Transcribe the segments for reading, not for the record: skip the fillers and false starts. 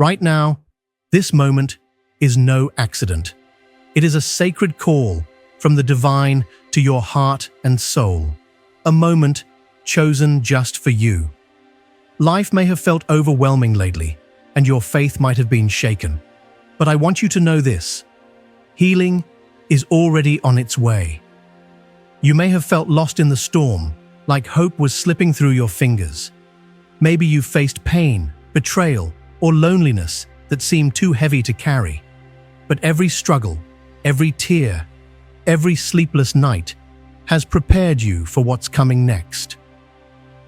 Right now, this moment is no accident. It is a sacred call from the divine to your heart and soul, a moment chosen just for you. Life may have felt overwhelming lately, and your faith might have been shaken. But I want you to know this: healing is already on its way. You may have felt lost in the storm, like hope was slipping through your fingers. Maybe you faced pain, betrayal, or loneliness that seemed too heavy to carry. But every struggle, every tear, every sleepless night has prepared you for what's coming next.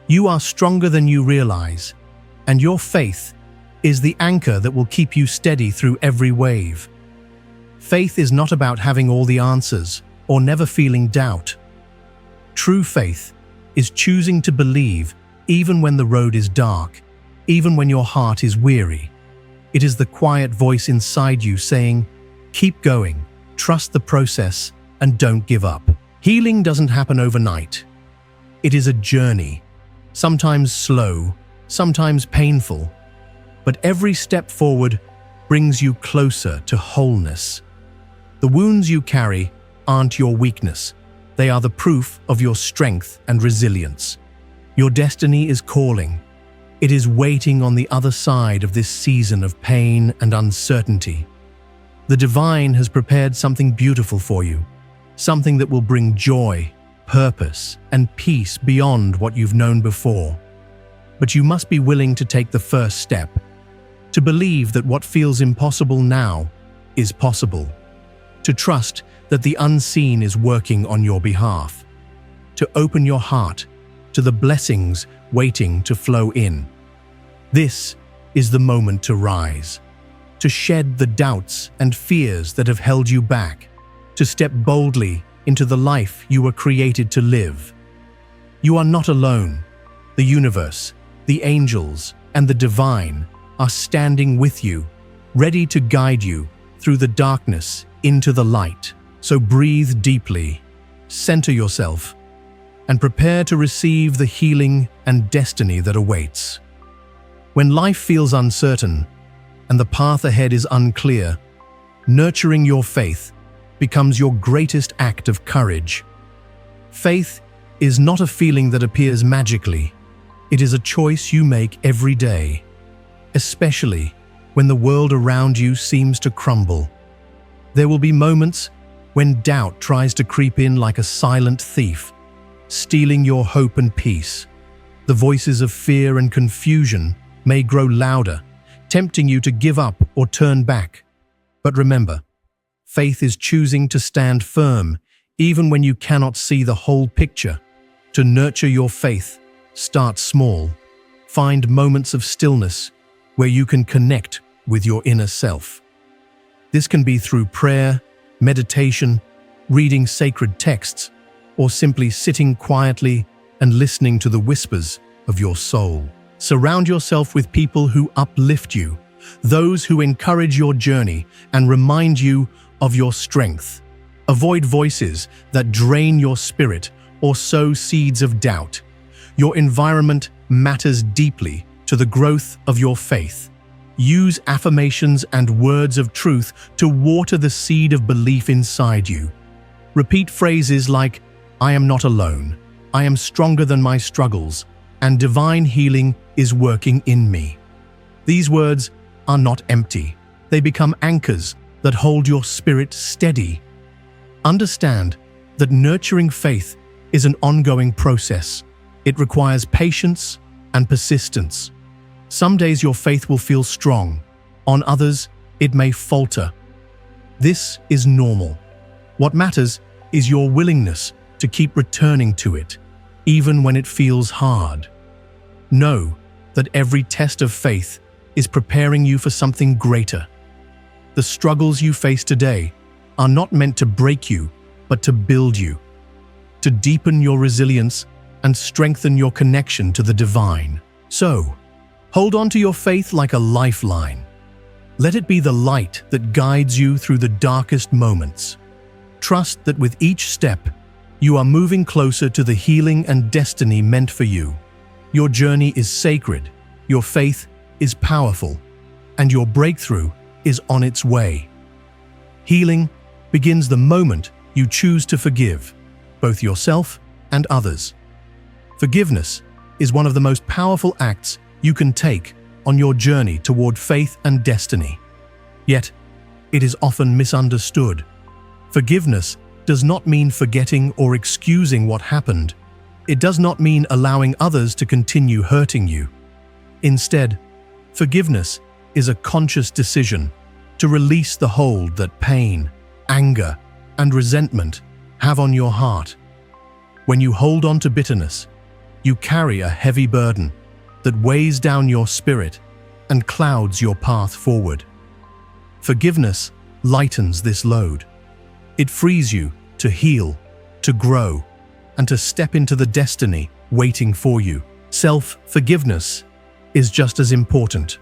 You are stronger than you realize, and your faith is the anchor that will keep you steady through every wave. Faith is not about having all the answers or never feeling doubt. True faith is choosing to believe even when the road is dark, even when your heart is weary. It is the quiet voice inside you saying, "Keep going, trust the process, and don't give up." Healing doesn't happen overnight. It is a journey, sometimes slow, sometimes painful, but every step forward brings you closer to wholeness. The wounds you carry aren't your weakness. They are the proof of your strength and resilience. Your destiny is calling. It is waiting on the other side of this season of pain and uncertainty. The divine has prepared something beautiful for you, something that will bring joy, purpose, and peace beyond what you've known before. But you must be willing to take the first step, to believe that what feels impossible now is possible, to trust that the unseen is working on your behalf, to open your heart to the blessings waiting to flow in. This is the moment to rise, to shed the doubts and fears that have held you back, to step boldly into the life you were created to live. You are not alone. The universe, the angels, and the divine are standing with you, ready to guide you through the darkness into the light. So breathe deeply, center yourself, and prepare to receive the healing and destiny that awaits. When life feels uncertain and the path ahead is unclear, nurturing your faith becomes your greatest act of courage. Faith is not a feeling that appears magically. It is a choice you make every day, especially when the world around you seems to crumble. There will be moments when doubt tries to creep in like a silent thief, stealing your hope and peace. The voices of fear and confusion may grow louder, tempting you to give up or turn back. But remember, faith is choosing to stand firm even when you cannot see the whole picture. To nurture your faith, start small. Find moments of stillness where you can connect with your inner self. This can be through prayer, meditation, reading sacred texts, or simply sitting quietly and listening to the whispers of your soul. Surround yourself with people who uplift you, those who encourage your journey and remind you of your strength. Avoid voices that drain your spirit or sow seeds of doubt. Your environment matters deeply to the growth of your faith. Use affirmations and words of truth to water the seed of belief inside you. Repeat phrases like, "I am not alone, I am stronger than my struggles, and divine healing is working in me." These words are not empty. They become anchors that hold your spirit steady. Understand that nurturing faith is an ongoing process. It requires patience and persistence. Some days your faith will feel strong. On others, it may falter. This is normal. What matters is your willingness to keep returning to it, even when it feels hard. Know that every test of faith is preparing you for something greater. The struggles you face today are not meant to break you, but to build you, to deepen your resilience and strengthen your connection to the divine. So, hold on to your faith like a lifeline. Let it be the light that guides you through the darkest moments. Trust that with each step, you are moving closer to the healing and destiny meant for you. Your journey is sacred. Your faith is powerful. and your breakthrough is on its way. Healing begins the moment you choose to forgive, both yourself and others. Forgiveness is one of the most powerful acts you can take on your journey toward faith and destiny. Yet, it is often misunderstood. Forgiveness does not mean forgetting or excusing what happened. It does not mean allowing others to continue hurting you. Instead, forgiveness is a conscious decision to release the hold that pain, anger, and resentment have on your heart. When you hold on to bitterness, you carry a heavy burden that weighs down your spirit and clouds your path forward. Forgiveness lightens this load. It frees you to heal, to grow, and to step into the destiny waiting for you. Self-forgiveness is just as important.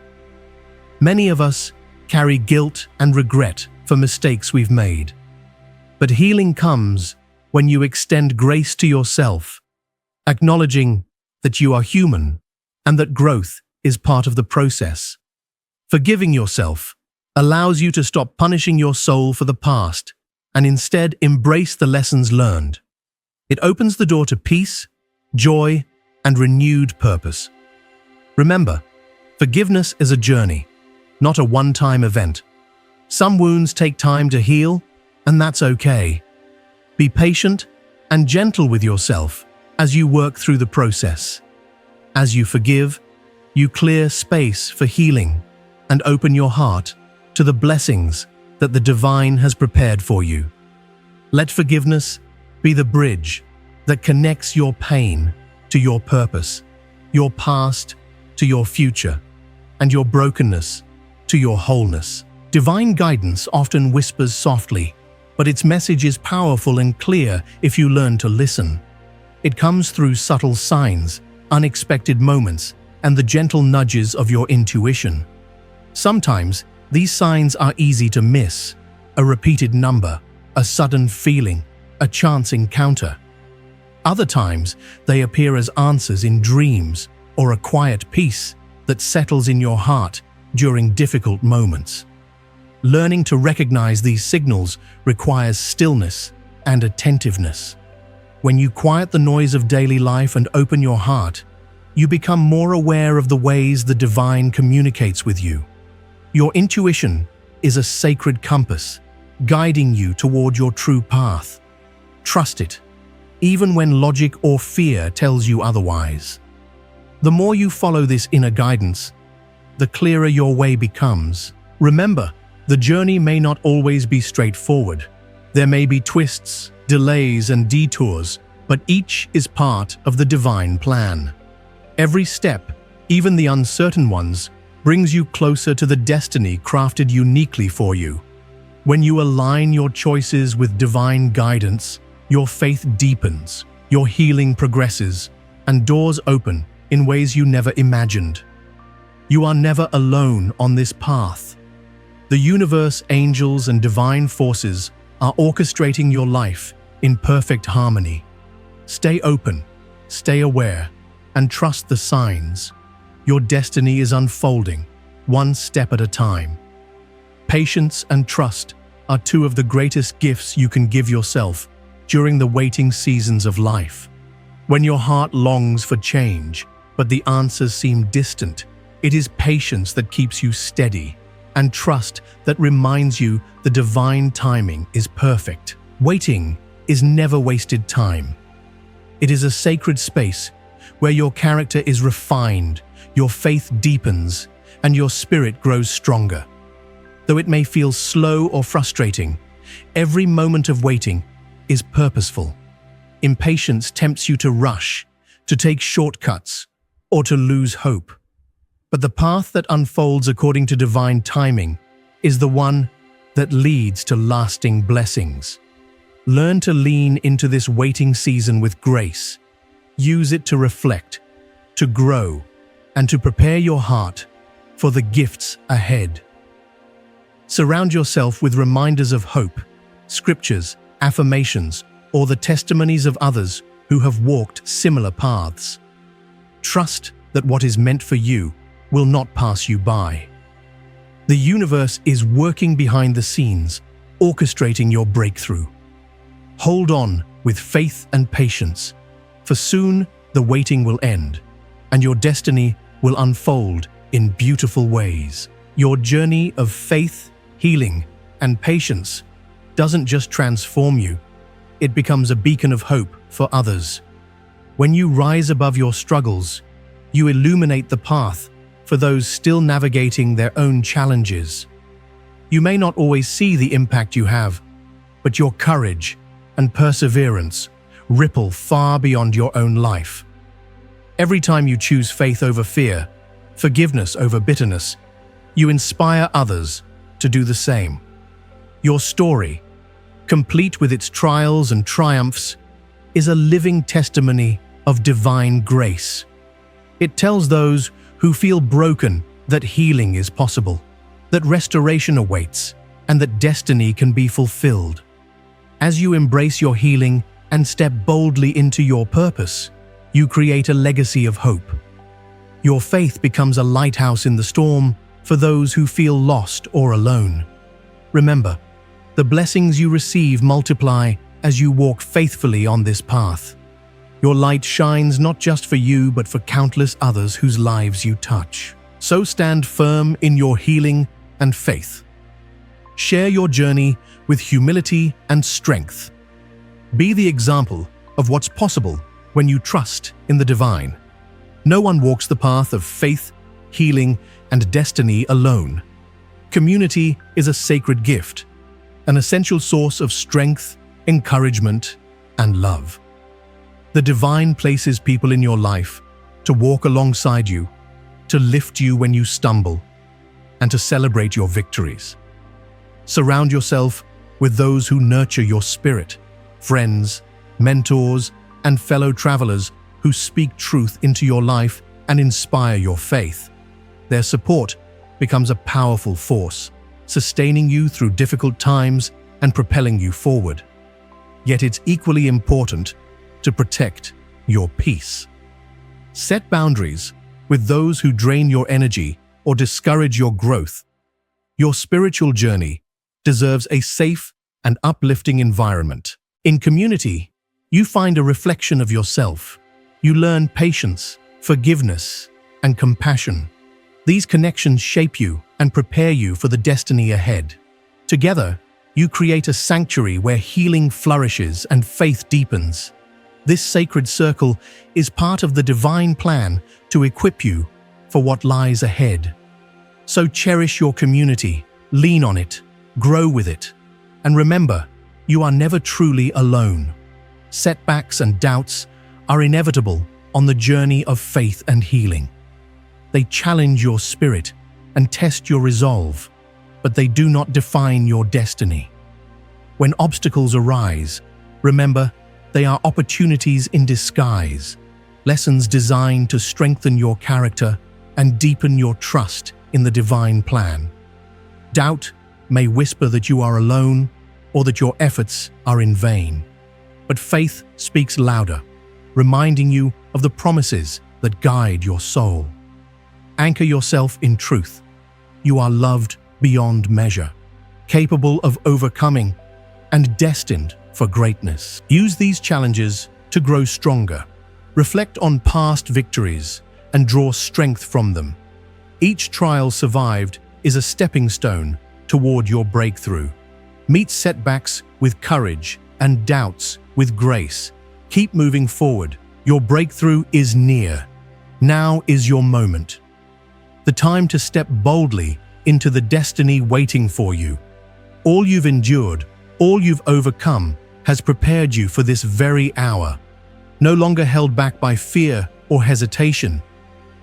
Many of us carry guilt and regret for mistakes we've made. But healing comes when you extend grace to yourself, acknowledging that you are human and that growth is part of the process. Forgiving yourself allows you to stop punishing your soul for the past and instead embrace the lessons learned. It opens the door to peace, joy, and renewed purpose. Remember, forgiveness is a journey, not a one-time event. Some wounds take time to heal, and that's okay. Be patient and gentle with yourself as you work through the process. As you forgive, you clear space for healing and open your heart to the blessings that the divine has prepared for you. Let forgiveness be the bridge that connects your pain to your purpose, your past to your future, and your brokenness to your wholeness. Divine guidance often whispers softly, but its message is powerful and clear if you learn to listen. It comes through subtle signs, unexpected moments, and the gentle nudges of your intuition. Sometimes, these signs are easy to miss: a repeated number, a sudden feeling, a chance encounter. Other times, they appear as answers in dreams or a quiet peace that settles in your heart during difficult moments. Learning to recognize these signals requires stillness and attentiveness. When you quiet the noise of daily life and open your heart, you become more aware of the ways the divine communicates with you. Your intuition is a sacred compass, guiding you toward your true path. Trust it, even when logic or fear tells you otherwise. The more you follow this inner guidance, the clearer your way becomes. Remember, the journey may not always be straightforward. There may be twists, delays, and detours, but each is part of the divine plan. Every step, even the uncertain ones, brings you closer to the destiny crafted uniquely for you. When you align your choices with divine guidance, your faith deepens, your healing progresses, and doors open in ways you never imagined. You are never alone on this path. The universe, angels, and divine forces are orchestrating your life in perfect harmony. Stay open, stay aware, and trust the signs. Your destiny is unfolding, one step at a time. Patience and trust are two of the greatest gifts you can give yourself during the waiting seasons of life. When your heart longs for change, but the answers seem distant, it is patience that keeps you steady, and trust that reminds you the divine timing is perfect. Waiting is never wasted time. It is a sacred space where your character is refined, your faith deepens, and your spirit grows stronger. Though it may feel slow or frustrating, every moment of waiting is purposeful. Impatience tempts you to rush, to take shortcuts, or to lose hope. But the path that unfolds according to divine timing is the one that leads to lasting blessings. Learn to lean into this waiting season with grace. Use it to reflect, to grow, and to prepare your heart for the gifts ahead. Surround yourself with reminders of hope, scriptures, affirmations, or the testimonies of others who have walked similar paths. Trust that what is meant for you will not pass you by. The universe is working behind the scenes, orchestrating your breakthrough. Hold on with faith and patience, for soon the waiting will end, and your destiny will unfold in beautiful ways. Your journey of faith, healing, and patience doesn't just transform you, it becomes a beacon of hope for others. When you rise above your struggles, you illuminate the path for those still navigating their own challenges. You may not always see the impact you have, but your courage and perseverance ripple far beyond your own life. Every time you choose faith over fear, forgiveness over bitterness, you inspire others to do the same. Your story, complete with its trials and triumphs, is a living testimony of divine grace. It tells those who feel broken that healing is possible, that restoration awaits, and that destiny can be fulfilled. As you embrace your healing and step boldly into your purpose, you create a legacy of hope. Your faith becomes a lighthouse in the storm for those who feel lost or alone. Remember, the blessings you receive multiply as you walk faithfully on this path. Your light shines not just for you, but for countless others whose lives you touch. So stand firm in your healing and faith. Share your journey with humility and strength. Be the example of what's possible when you trust in the divine. No one walks the path of faith, healing, and destiny alone. Community is a sacred gift, an essential source of strength, encouragement, and love. The divine places people in your life to walk alongside you, to lift you when you stumble, and to celebrate your victories. Surround yourself with those who nurture your spirit, friends, mentors, and fellow travelers who speak truth into your life and inspire your faith. Their support becomes a powerful force, sustaining you through difficult times and propelling you forward. Yet it's equally important to protect your peace. Set boundaries with those who drain your energy or discourage your growth. Your spiritual journey deserves a safe and uplifting environment. In community, you find a reflection of yourself. You learn patience, forgiveness, and compassion. These connections shape you and prepare you for the destiny ahead. Together, you create a sanctuary where healing flourishes and faith deepens. This sacred circle is part of the divine plan to equip you for what lies ahead. So cherish your community, lean on it, grow with it, and remember, you are never truly alone. Setbacks and doubts are inevitable on the journey of faith and healing. They challenge your spirit and test your resolve, but they do not define your destiny. When obstacles arise, remember, they are opportunities in disguise, lessons designed to strengthen your character and deepen your trust in the divine plan. Doubt may whisper that you are alone or that your efforts are in vain, but faith speaks louder, reminding you of the promises that guide your soul. Anchor yourself in truth. You are loved beyond measure, capable of overcoming, and destined for greatness. Use these challenges to grow stronger. Reflect on past victories and draw strength from them. Each trial survived is a stepping stone toward your breakthrough. Meet setbacks with courage and doubts with grace. Keep moving forward. Your breakthrough is near. Now is your moment. The time to step boldly into the destiny waiting for you. All you've endured, all you've overcome, has prepared you for this very hour. No longer held back by fear or hesitation,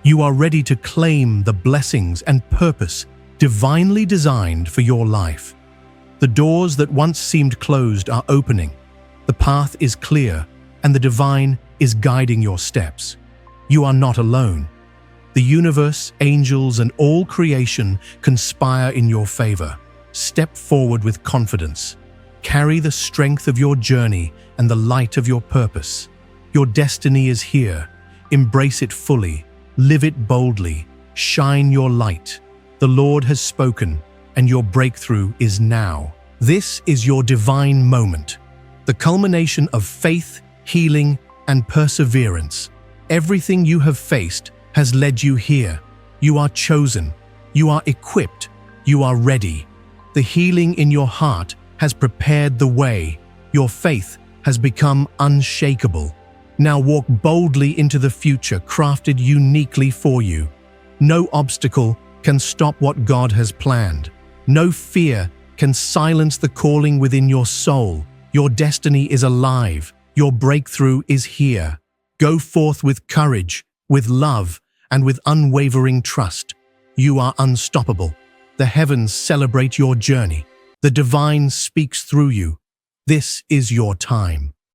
you are ready to claim the blessings and purpose divinely designed for your life. The doors that once seemed closed are opening. The path is clear, and the divine is guiding your steps. You are not alone. The universe, angels, and all creation conspire in your favor. Step forward with confidence. Carry the strength of your journey and the light of your purpose. Your destiny is here. Embrace it fully. Live it boldly. Shine your light. The Lord has spoken, and your breakthrough is now. This is your divine moment, the culmination of faith, healing, and perseverance. Everything you have faced has led you here. You are chosen. You are equipped. You are ready. The healing in your heart has prepared the way. Your faith has become unshakable. Now walk boldly into the future crafted uniquely for you. No obstacle can stop what God has planned. No fear can silence the calling within your soul. Your destiny is alive. Your breakthrough is here. Go forth with courage, with love, and with unwavering trust. You are unstoppable. The heavens celebrate your journey. The divine speaks through you. This is your time.